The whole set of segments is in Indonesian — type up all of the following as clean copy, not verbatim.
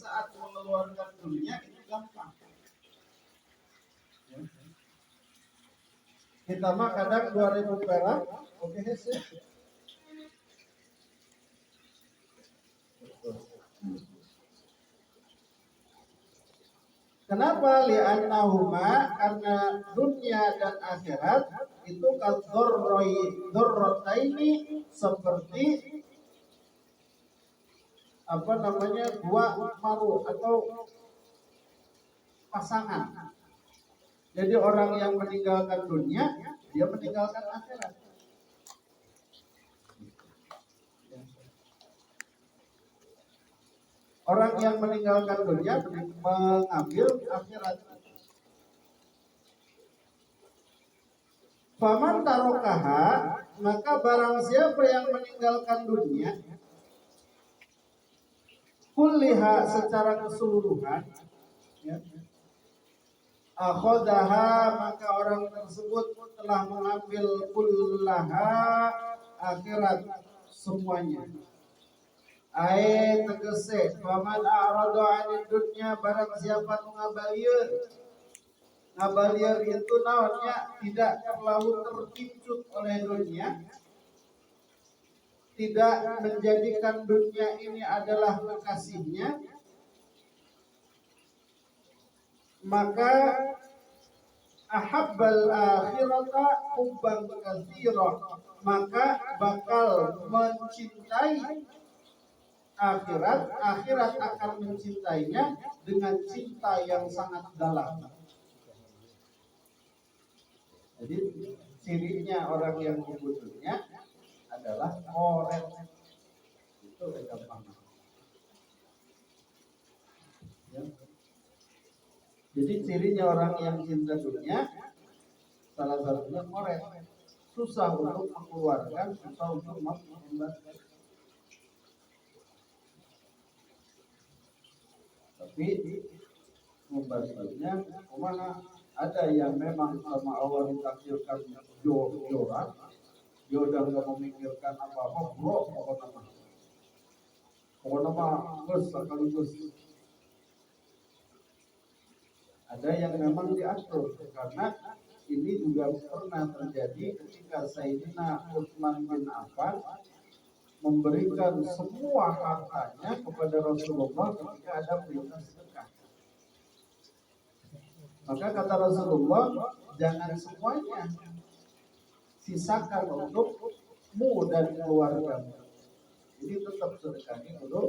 saat mengeluarkan dunia itu gampang. Ya. Kita mah kadang 2000 perak, oke sih. Kenapa? Li'annahuma, karena dunia dan akhirat itu dzarrataini, seperti apa namanya, dua maru atau pasangan. Jadi orang yang meninggalkan dunia, dia meninggalkan akhirat. Orang yang meninggalkan dunia mengambil akhirat. Faman tarokaha, maka barang siapa yang meninggalkan dunia, kulliha, secara keseluruhan, ya, akhodaha, maka orang tersebut telah mengambil kullaha, akhirat semuanya. Ayat tegese, faman a'rada 'anid dunya, barang siapa ngabalieur. Ngabalieur itu naonnya, tidak terlalu terpicut oleh dunia, tidak menjadikan dunia ini adalah kekasihnya, maka ahabbal akhirata hubban katsira, maka bakal mencintai akhirat, akhirat akan mencintainya dengan cinta yang sangat dalam. Jadi cirinya orang yang membutuhnya adalah koret. Itu gampang. Ya. Jadi cirinya orang yang cinta dunia salah satunya koret. Susah untuk mengeluarkan, susah untuk membebaskan. Tapi membahasnya kemana, ada yang memang sama Allah ditakdirkan joran, dia udah nggak memikirkan apa-apa, bro, pokoknya mah sekaligus. Ada yang memang diatur, karena ini juga pernah terjadi ketika Sayyidina Utsman bin Affan memberikan semua hartanya kepada Rasulullah ketika ada perintah sedekah. Maka kata Rasulullah, jangan semuanya, sisakan untukmu dan keluargamu. Jadi tetap sedekahnya dulu,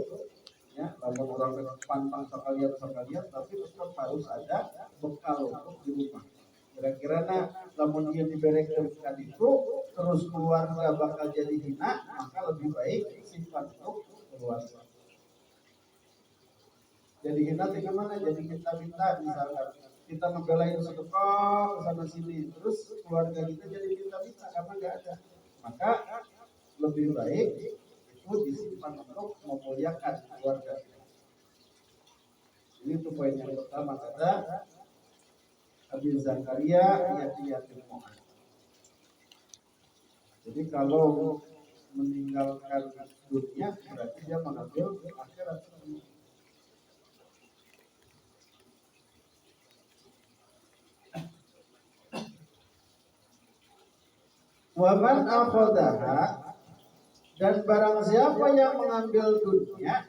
ya, lalu orang pantang sekalian, tapi tetap harus ada bekal untuk di rumah. Kira-kira namun dia diberikan itu, terus keluarga bakal jadi hina, maka lebih baik simpan untuk keluarga. Jadi hina di mana? Jadi kita minta, misalkan kita ngebelain sedekah sana sini, terus keluarga kita jadi minta-minta karena nggak ada. Maka lebih baik itu disimpan untuk memuliakan keluarga. Ini tuh poin yang pertama, kata Abi Zakaria yatim Mu'ad. Jadi kalau meninggalkan dunia berarti dia mengambil akhirat. Waman akhadaha, dan barang siapa yang mengambil dunia,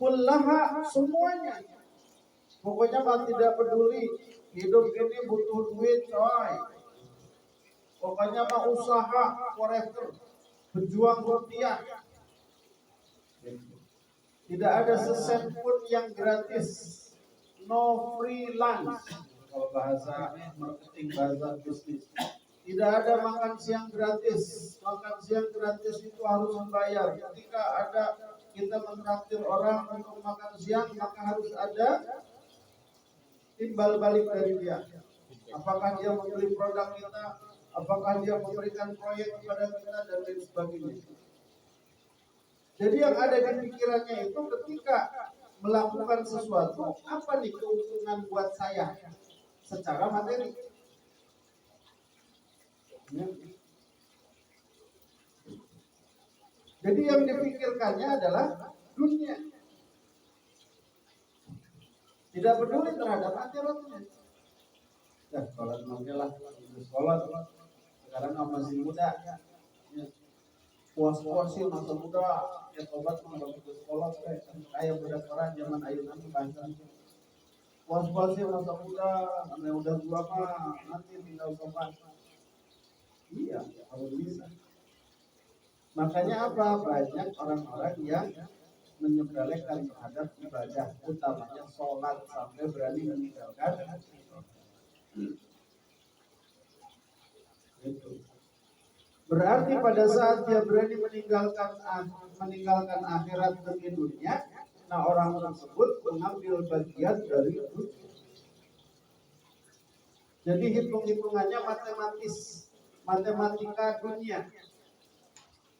kullaha, semuanya. Pokoknya mah tidak peduli, hidup ini butuh duit coy. Pokoknya mah usaha forever, berjuang rupiah. Tidak ada sesen pun yang gratis, no free lunch. Kalau bahasa marketing, bahasa bisnis. Tidak ada makan siang gratis. Makan siang gratis itu harus membayar. Ketika ada kita mentraktir orang untuk makan siang, maka harus ada timbal balik dari dia. Apakah dia membeli produk kita, apakah dia memberikan proyek kepada kita, dan lain sebagainya. Jadi yang ada di pikirannya itu ketika melakukan sesuatu, apa nih keuntungan buat saya secara materi. Jadi yang dipikirkannya adalah dunia. tidak peduli terhadap akhiratnya. Ya, sholat namanya lah, sholat. Sekarang masih muda, ya. Puas-puas sih masa muda, ya tobat mah bagus sholat, kayak budak orang zaman ayeuna bahasa. Puas-puas sih masa muda, karena udah tua mah nanti tinggal tobat. Iya, harus bisa. Makanya apa? Banyak orang-orang yang menyepelekan terhadap ibadah, utamanya sholat, sampai berani meninggalkan. Itu. Berarti pada saat dia berani meninggalkan akhirat demi dunia, nah orang tersebut mengambil bagian dari dunia. Jadi hitung-hitungannya matematis, matematika dunia.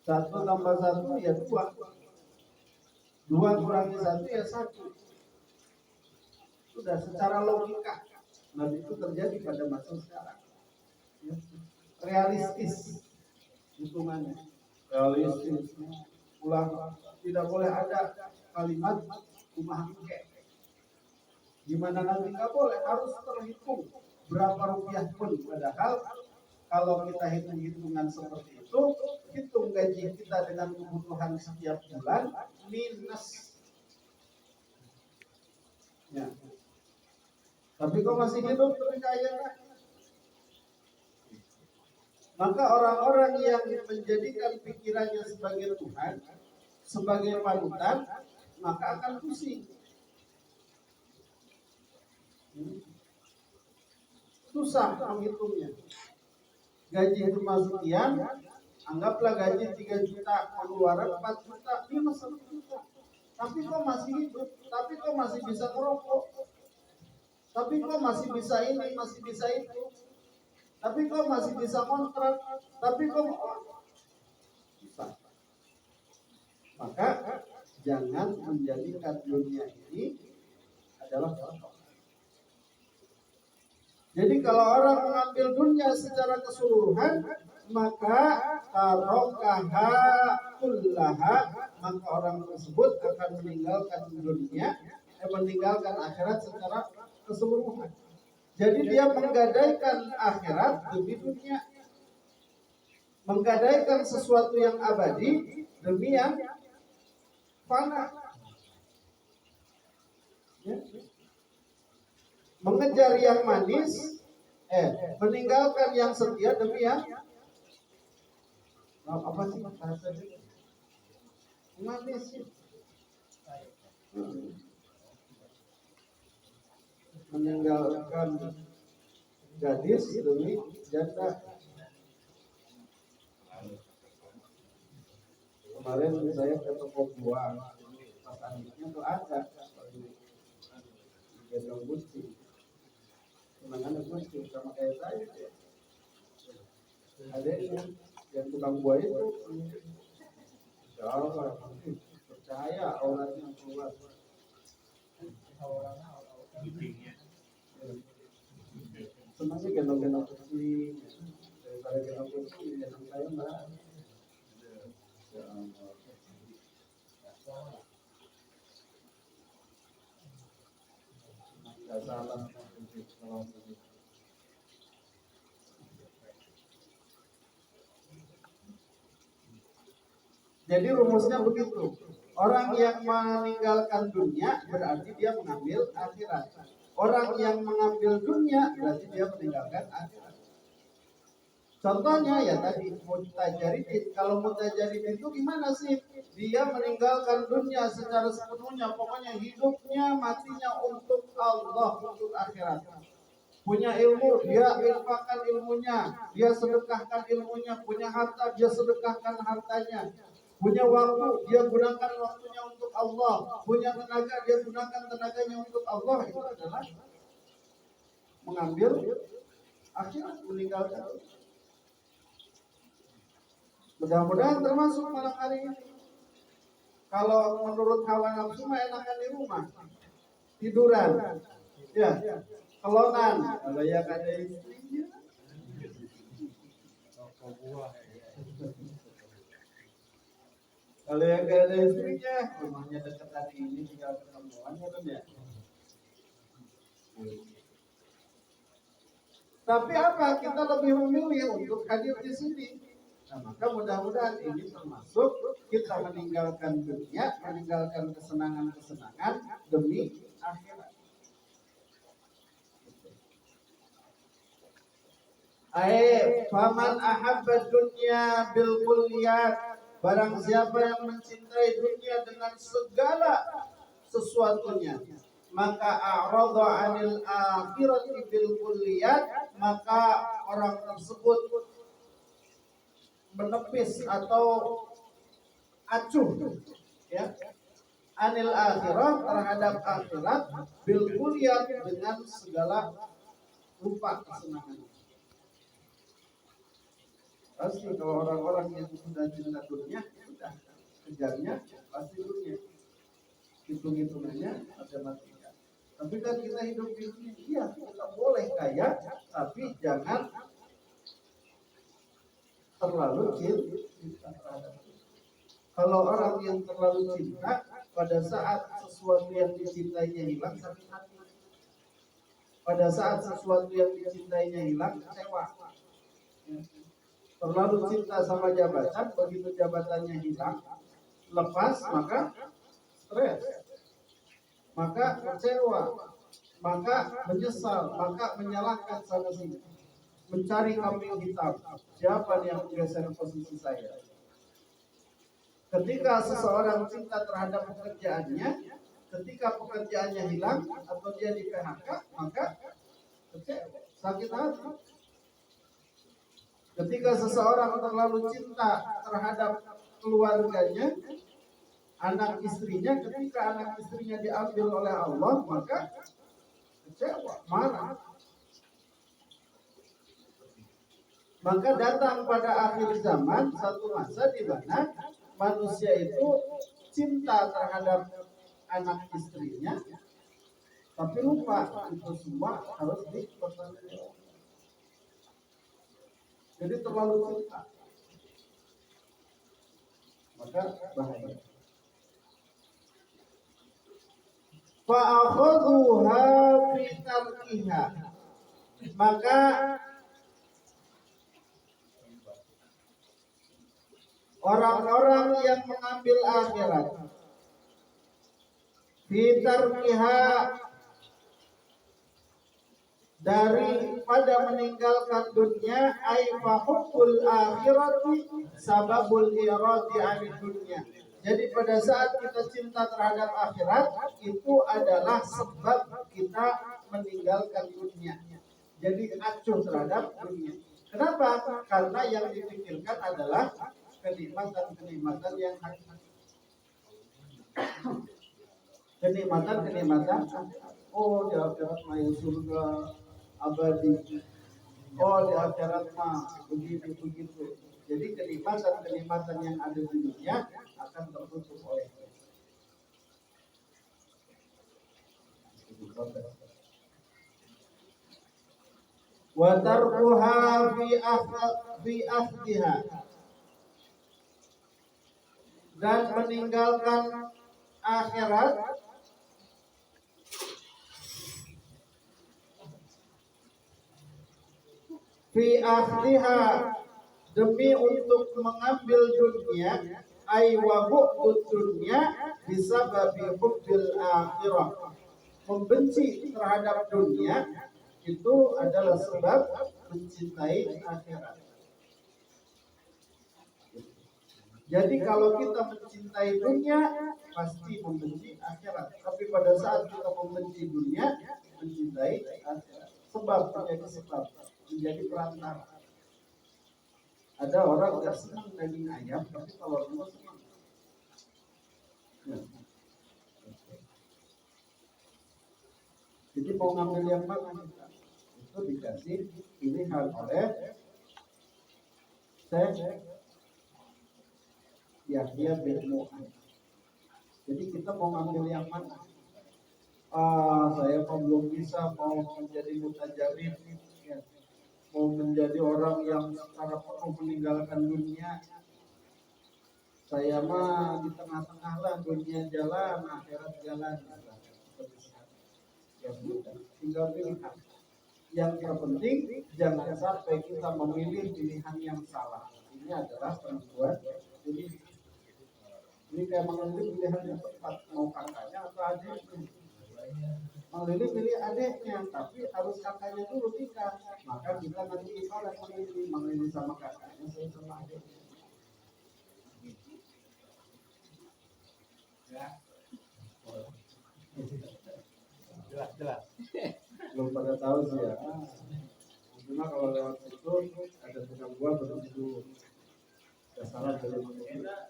1 tambah 1 ya 2. 2 kurangi 1 ya 1. Sudah secara logika. Nah itu terjadi pada masa sekarang. Ya. Realistis hitungannya. Realistis. Ulang, tidak boleh ada kalimat kumaha engke. Gimana nanti nggak boleh, harus terhitung berapa rupiah pun. Padahal kalau kita hitung-hitungan seperti itu, hitung gaji kita dengan kebutuhan setiap bulan minus. Ya. Tapi kok masih hidup tapi kaya? Maka orang-orang yang menjadikan pikirannya sebagai Tuhan, sebagai panutan, maka akan pusing. Susah menghitungnya. Gaji cuma sekian, anggaplah gaji 3 juta, pengeluaran 4 juta, minus 1 juta. Tapi kok masih hidup, tapi kok masih bisa merokok, tapi kok masih bisa ini, masih bisa itu, tapi kok masih bisa kontrak, tapi kok susah. Maka jangan menjadikan dunia ini adalah patokan. Jadi kalau orang mengambil dunia secara keseluruhan, maka tarokaha kullaha, maka orang tersebut akan meninggalkan dunia, meninggalkan akhirat secara keseluruhan. Jadi dia menggadaikan akhirat demi dunia, menggadaikan sesuatu yang abadi demi yang fana. Ya. Mengejar yang manis, meninggalkan yang setia demi yang apa sih bahasanya? Manis. Meninggalkan gadis demi janda. Kemarin saya ke toko buah, pas anaknya tuh ada gendong Gusti. Semangatnya Gusti sama kayak saya. Ada yang tukang buah itu, jauh percaya orangnya keluar. Senangnya gendong-gendong Gusti, daripada gendong Gusti, gendong saya mbak. Gak salah. Jadi rumusnya begitu. Orang yang meninggalkan dunia berarti dia mengambil akhirat. Orang yang mengambil dunia berarti dia meninggalkan akhirat. Contohnya ya tadi mutajaridin. Kalau mutajaridin itu gimana sih? Dia meninggalkan dunia secara sepenuhnya. Pokoknya hidupnya matinya untuk Allah, untuk akhirat. Punya ilmu, dia infakkan ilmunya, dia sedekahkan ilmunya. Punya harta, dia sedekahkan hartanya. Punya waktu, dia gunakan waktunya untuk Allah. Punya tenaga, dia gunakan tenaganya untuk Allah. Itu adalah mengambil akhirat, meninggalkan. Mudah-mudahan termasuk malam hari ini. Kalau menurut hawa nafsu mah enakan di rumah, tiduran, ya, kelonan. Kalau yang ada istrinya, kalau yang gak ada istrinya, rumahnya dekat tadi ini tinggal ketemuan ya kan ya. Tapi apa? Kita lebih memilih untuk hadir di sini. Nah, maka mudah-mudahan ini termasuk kita meninggalkan dunia, meninggalkan kesenangan-kesenangan demi akhirat. Faman ahabba dunya bil kulliyat, barang siapa yang mencintai dunia dengan segala sesuatunya, maka a'radha 'anil akhirati bil kulliyat, maka orang tersebut menepis atau acuh ya anil akhirah, terhadap akhirat, bil kulliyat, dengan segala rupa kesenangan. Pasti kalau orang-orang yang sudah cinta dunia, sudah kejarnya pasti dunia, hitung-hitungannya matematika. Tapi kan kita hidup di dunia, iya kita boleh kaya, tapi jangan terlalu cinta terhadap dunia. Kalau orang yang terlalu cinta, pada saat sesuatu yang dicintainya hilang, sakit hati. Pada saat sesuatu yang dicintainya hilang, kecewa. Terlalu cinta sama jabatan, begitu jabatannya hilang, lepas, maka stres, maka kecewa, maka menyesal, maka menyalahkan sana sini, mencari kambing hitam. Siapa yang menggeser posisi saya? Ketika seseorang cinta terhadap pekerjaannya, ketika pekerjaannya hilang atau dia di PHK, maka kecewa, sakit hati. Ketika seseorang terlalu cinta terhadap keluarganya, anak istrinya, ketika anak istrinya diambil oleh Allah, maka kecewa, marah. Maka datang pada akhir zaman satu masa di mana manusia itu cinta terhadap anak istrinya, tapi lupa itu semua harus dipertanggungjawabkan. Jadi terlalu cinta, maka bahaya. Fa'akhadhuha fi tarkiha, maka orang-orang yang mengambil akhirat fi tarkiha, daripada meninggalkan dunia, ay fahubbul akhirati sababul iradi 'anid dunya. Jadi pada saat kita cinta terhadap akhirat, itu adalah sebab kita meninggalkan dunia. Jadi acuh terhadap dunia. Kenapa? Karena yang dipikirkan adalah kenikmatan-kenikmatan yang hakiki. Kenikmatan-kenikmatan, oh di akhirat mah surga abadi, oh di akhirat mah begitu. Jadi kenikmatan-kenikmatan yang ada di dunia akan tertutup oleh wa tarkuha fi akhdiha, dan meninggalkan akhirat fi akhdiha, demi untuk mengambil dunia, ay wa bu'ud dunya bisababi hubbil akhirah. Membenci terhadap dunia itu adalah sebab mencintai akhirat. Jadi kalau kita mencintai dunia, pasti membenci akhirat. Tapi pada saat kita membenci dunia, mencintai akhirat. Sebab menjadi perantara. Ada orang yang senang daging ayam, tapi kalau rumah senang. Jadi mau ngambil yang mana kita? Itu dikasih pilihan oleh Syekh Yahya bin Mu'ad. Jadi kita mau ngambil yang mana? Saya belum bisa mau menjadi mutajabin, ya. Mau menjadi orang yang secara penuh meninggalkan dunia. Saya mah di tengah-tengah lah, dunia jalan, akhirat jalan. Ya sudah, tinggal pilihan. Yang terpenting jangan sampai kita memilih pilihan yang salah. Ini adalah penentuan pilihan. Ini kayak mengambil pilihan yang tepat, mau kakaknya atau adiknya. Mang Lili pilih adiknya, tapi harus kakaknya dulu nikah. Maka kita nanti ibarat memilih Mang Lili sama kakaknya, saya sama adiknya. Jelas. Belum pada tahu sih ya. Cuma kalau lewat situ ada tukang buah begitu. Tidak salah dari mana.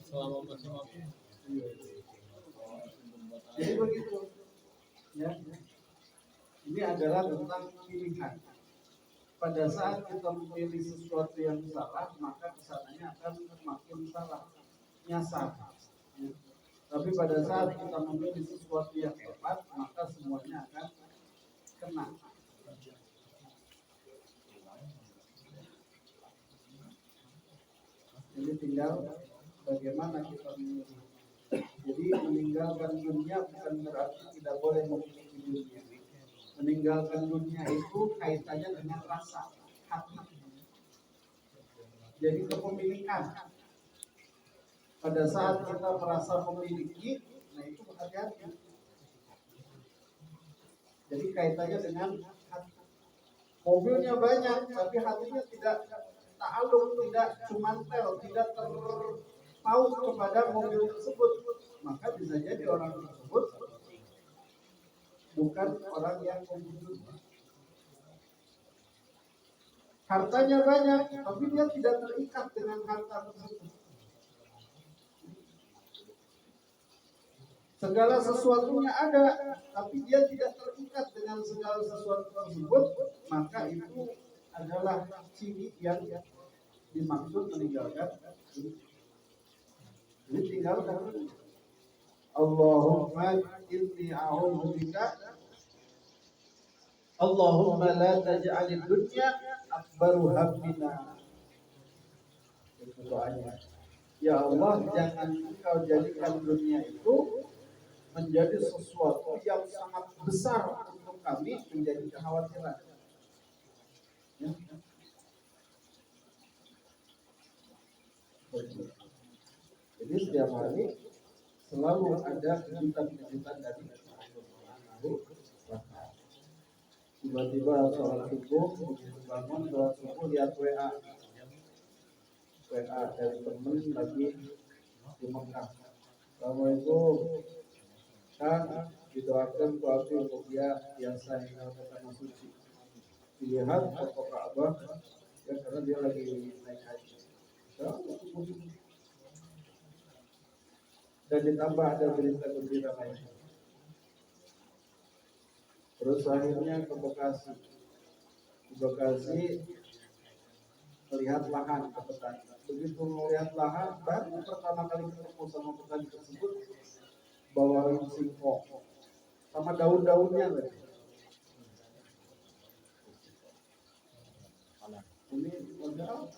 Selama masih mampu. Jadi begitu. Ya. Ini adalah tentang pilihan. Pada saat kita memilih sesuatu yang salah, maka kesananya akan makin salah, nyasar. Ya. Tapi pada saat kita memilih sesuatu yang tepat, maka semuanya akan kena. Jadi tinggal bagaimana kita memilih. Jadi meninggalkan dunia bukan berarti tidak boleh memiliki dunia. Meninggalkan dunia itu kaitannya dengan rasa hati. Jadi kepemilikan. Pada saat kita merasa memiliki, nah itu hati-hati. Jadi kaitannya dengan hati. Mobilnya banyak, tapi hatinya tidak ta'aluk, tidak cumantel, tidak terpaut kepada mobil tersebut. Maka bisa jadi orang tersebut bukan orang yang jujur. Hartanya banyak, tapi dia tidak terikat dengan harta tersebut. Segala sesuatunya ada, tapi dia tidak terikat dengan segala sesuatu tersebut, maka itu adalah ciri yang dimaksud meninggalkan. Jadi tinggalkan. Allahumma inni a'udzubika Allahumma la taj'alid dunya akbaru hammina. Itu doanya. Ya Allah, jangan Engkau jadikan dunia itu menjadi sesuatu yang sangat besar untuk kami menjadi kekhawatiran. Ya. Jadi setiap hari selalu ada kejutan-kejutan dari tiba-tiba sholat subuh, bangun sholat subuh lihat WA dari temen lagi di Mekah. Assalamualaikum. Kan didoakan suatu untuk dia biasa meninggalkan tanah suci. Dilihat foto Ka'bah ya karena dia lagi naik haji. Dan ditambah ada berita gembira lain. Terus akhirnya ke Bekasi. Di Bekasi melihat lahan ke petani. Begitu melihat lahan, baru pertama kali ketemu sama petani tersebut bawain singkong sama daun-daunnya lagi. Ini modal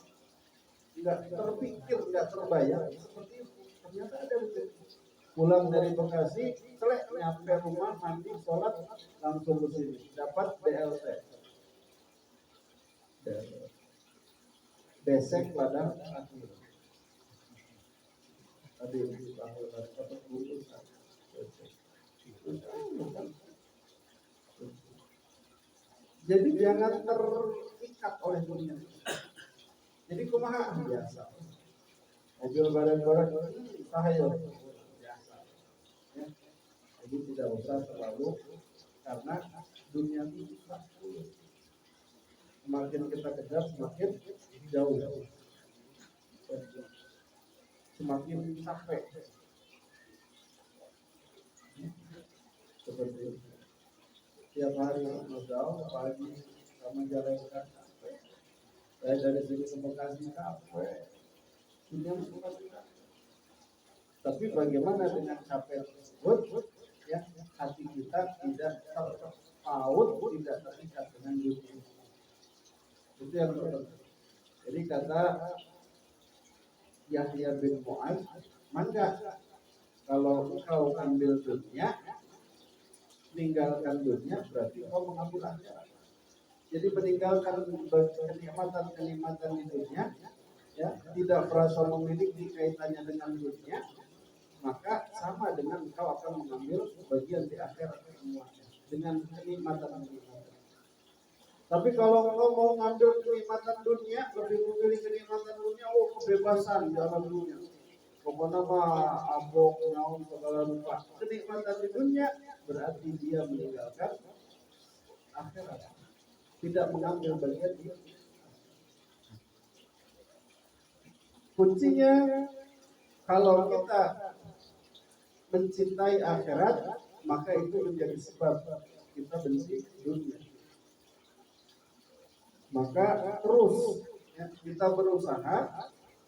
nggak terpikir, nggak terbayang seperti itu. Ternyata ada begitu. Pulang dari Bekasi, selek nyampe rumah, mandi, sholat, langsung ke sini. Dapat BLT. Besek ladang akhir. Tadi dapat bungkus. Jadi jangan terikat oleh dunia. Jadi kumaha biasa. Mobil barang-barang sahaya biasa. Ya. Jadi tidak usah terlalu karena dunia itu semakin kita kejar semakin jauh. Semakin capek. Seperti itu. Tiap hari modal pagi sama jalankan capek. Saya dari sini ke Bekasi capek. Tapi bagaimana dengan capek tersebut? Ya, hati kita tidak terpaut, tidak terikat dengan yang tertentu. Jadi kata Yahya bin Mu'adz, maka kalau engkau ambil dunia, meninggalkan dunia berarti engkau mengambil akhirat. Jadi meninggalkan kenikmatan di dunia, ya, tidak merasa memiliki kaitannya dengan dunia, maka sama dengan engkau akan mengambil bagian di akhirat semuanya dengan kenikmatan. Tapi kalau engkau mau ngambil kenikmatan dunia, lebih memilih kenikmatan dunia, kebebasan dalam dunia. Pokoknya mah abok nyawa segala rupa. Kenikmatan di dunia berarti dia meninggalkan akhirat. Tidak mengambil bagian di kuncinya kalau kita mencintai akhirat, maka itu menjadi sebab kita benci dunia. Maka terus ya, kita berusaha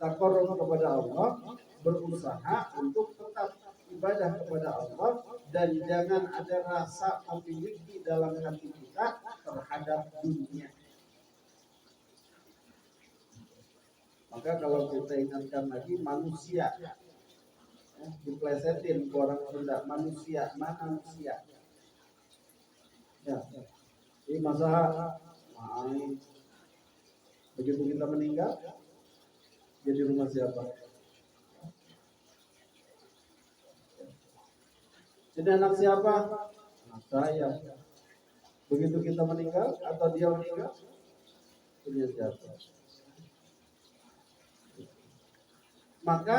taqarrub kepada Allah, berusaha untuk tetap ibadah kepada Allah, dan jangan ada rasa memiliki dalam hati kita terhadap dunia. Maka kalau kita ingatkan lagi manusia, ya, diplesetin ke orang Sunda, manusia, manusia. Ya, ini masa begitu kita meninggal, jadi rumah siapa? Jadi anak siapa? Anak saya. Begitu kita meninggal atau dia meninggal, punya siapa? Maka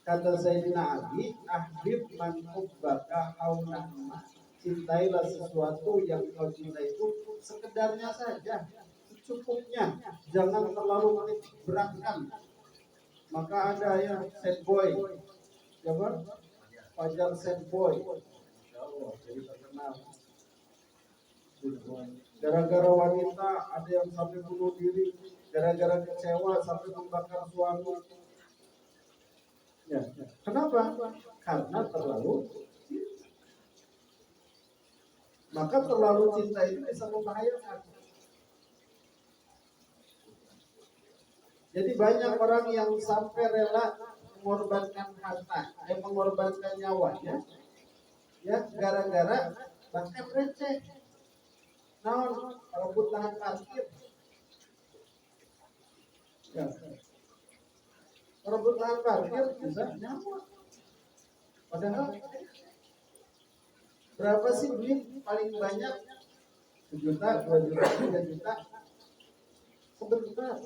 kata Sayyidina Ali, ahbib man hubbaka haunahma, cintailah sesuatu yang kau cintai itu sekedarnya saja, secukupnya, jangan terlalu menitik beratkan. Maka ada yang sad boy, siapa? Fajar sad boy, jadi terkenal. Gara-gara wanita ada yang sampai bunuh diri, gara-gara kecewa sampai membakar suami. Ya, kenapa? Karena terlalu cinta. Maka terlalu cinta itu bisa membahayakan. Jadi banyak orang yang sampai rela mengorbankan harta, mengorbankan nyawanya, ya gara-gara bahkan receh, rebut lahan parkir, ya, rebut lahan parkir bisa nyawa. Padahal berapa sih duit paling banyak? 1 juta, 2 juta, 3 juta, sebentar.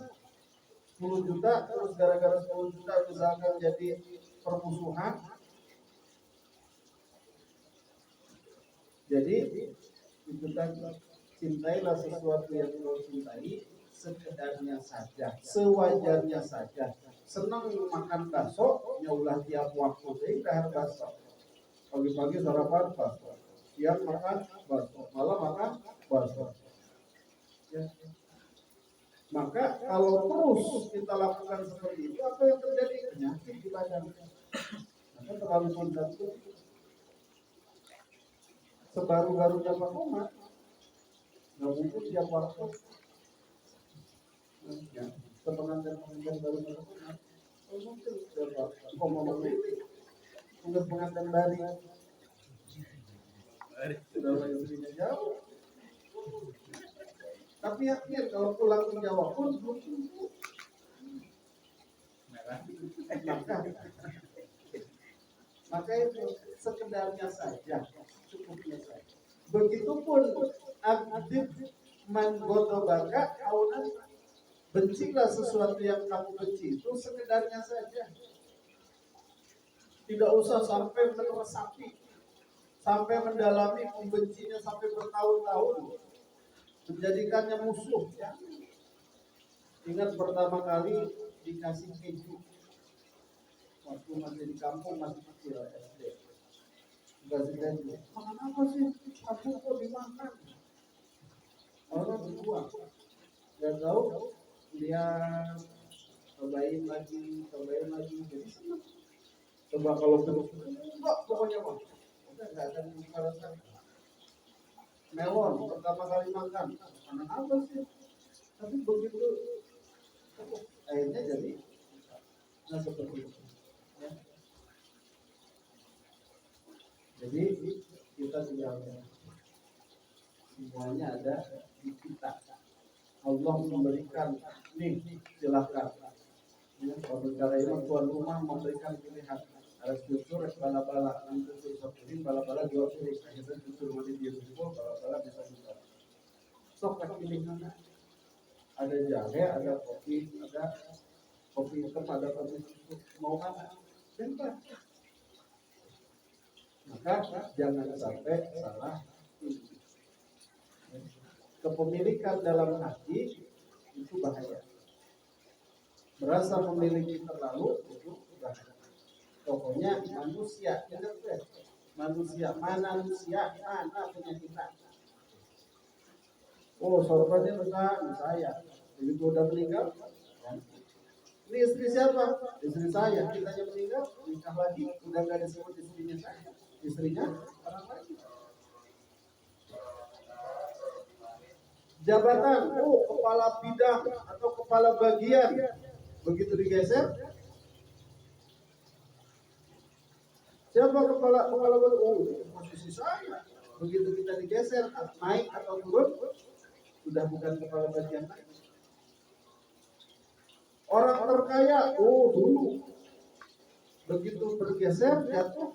10 juta, terus gara-gara 10 juta misalkan jadi permusuhan. Jadi itu tadi, cintailah sesuatu yang kau cintai sekedarnya saja, sewajarnya saja. Senang makan bakso, nyaulah tiap waktu deh dahar bakso. Pagi-pagi sarapan bakso, siang makan bakso, malam makan bakso. Ya. Maka kalau terus kita lakukan seperti itu, apa yang terjadi? Penyakit di badan. Maka terlalu cinta itu. Sebaru-barunya Pak Umar, nggak mungkin tiap waktu. Ya, pengantin baru Pak Umar, mungkin tiap ngomong ini, untuk pengantin dari sudah istrinya jauh. Tapi akhir kalau pulang ke Jawa pun belum tentu. Maka itu sekedarnya saja, cukupnya saja. Begitupun abdib man godobaka aunan, bencilah sesuatu yang kamu benci itu sekedarnya saja. Tidak usah sampai meresapi, sampai mendalami membencinya sampai bertahun-tahun, menjadikannya musuh. Ya. Ingat pertama kali dikasih keju waktu masih di kampung, masih kecil SD, dikasih keju. Makan apa sih? Aku kok dimakan? Orang berdua nggak tahu, dia cobain lagi, jadi senang. Coba kalau terus enggak, pokoknya mah udah nggak akan merasa. Melon pertama kali makan, mana apa sih? Tapi begitu akhirnya jadi seperti itu. Ya. Jadi kita tidak semuanya ada di kita. Allah memberikan, nih silahkan. Ya, kalau bicara ini tuan rumah memberikan pilihan. Harus jujur, bala-bala, nanti bisa pilih, bala-bala dua pilih. Akhirnya jujur mati dia jujur, bala-bala bisa juga. Sok pilih mana? Ada jahe, ada kopi hitam, ada kopi susu. Mau mana? Bebas. Maka jangan sampai salah. Kepemilikan dalam hati itu bahaya. Merasa memiliki terlalu itu bahaya. Pokoknya manusia, manusia mana punya kita. Oh, sorbannya besar saya. Begitu udah meninggal, ya. Ini istri siapa? Istri saya. Kitanya meninggal, nikah lagi, udah nggak disebut istrinya saya, istrinya orang lain. Jabatan, kepala bidang atau kepala bagian, begitu digeser, siapa kepala bagian? Posisi saya. Begitu kita digeser, naik atau turun, sudah bukan kepala bagian lagi. Orang terkaya, dulu. Begitu bergeser, jatuh,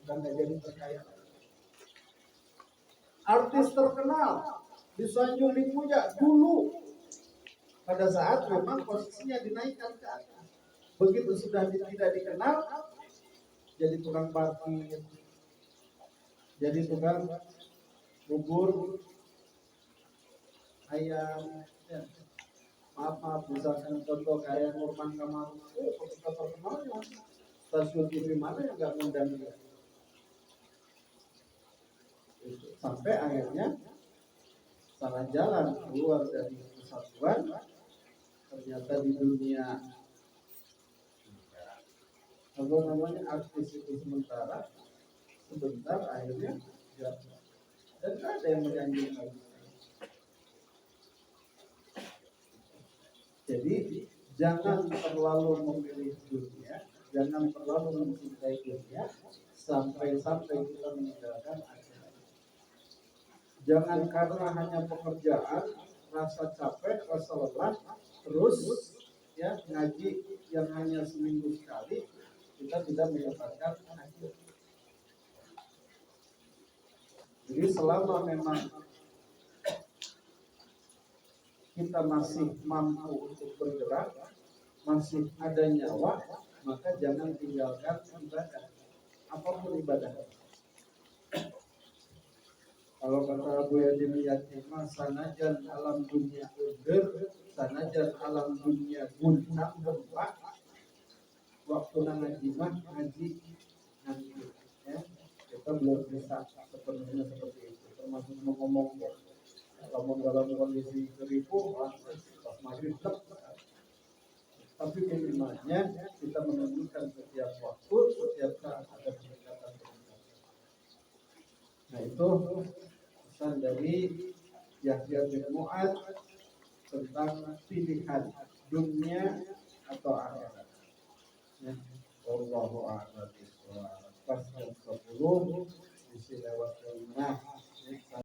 dan nggak jadi terkaya. Artis terkenal, disanjung dipuja dulu. Pada saat memang posisinya dinaikkan ke atas. Begitu sudah tidak dikenal, jadi tukang parkir, jadi tukang bubur ayam. Ya. Maaf, misalkan contoh kayak Nurman Kamal, ketika terkenalnya stasiun TV mana yang nggak ngundang dia? Sampai akhirnya salah jalan, keluar dari kesatuan, ternyata di dunia apa namanya artis itu sebentar akhirnya jatuh. Dan ada yang menyanyikan. Jadi jangan terlalu memilih dunia, jangan terlalu mencintai dunia sampai kita meninggalkan akhirat. Jangan karena hanya pekerjaan, rasa capek, rasa lelah, terus ya ngaji yang hanya seminggu sekali, kita tidak mendapatkan akhirat. Jadi selama memang kita masih mampu untuk bergerak, masih ada nyawa, maka jangan tinggalkan ibadah, apapun ibadah. Kalau kata Abu Yadim Yatimah, sanajan alam dunia udur, sanajan alam dunia guncang gempa, waktu ngaji ngaji, ya. Kita belum bisa sepenuhnya seperti itu, termasuk ngomong ya. Kalau dalam kondisi keribu, pas maghrib tapi minimalnya kita menunjukkan setiap waktu, setiap saat ada pendekatan. Nah itu pesan dari Yahya bin Mu'adz tentang pilihan dunia atau akhirat. Ya, wallahu a'lam bishawab. Pas 10 isi lewat 5.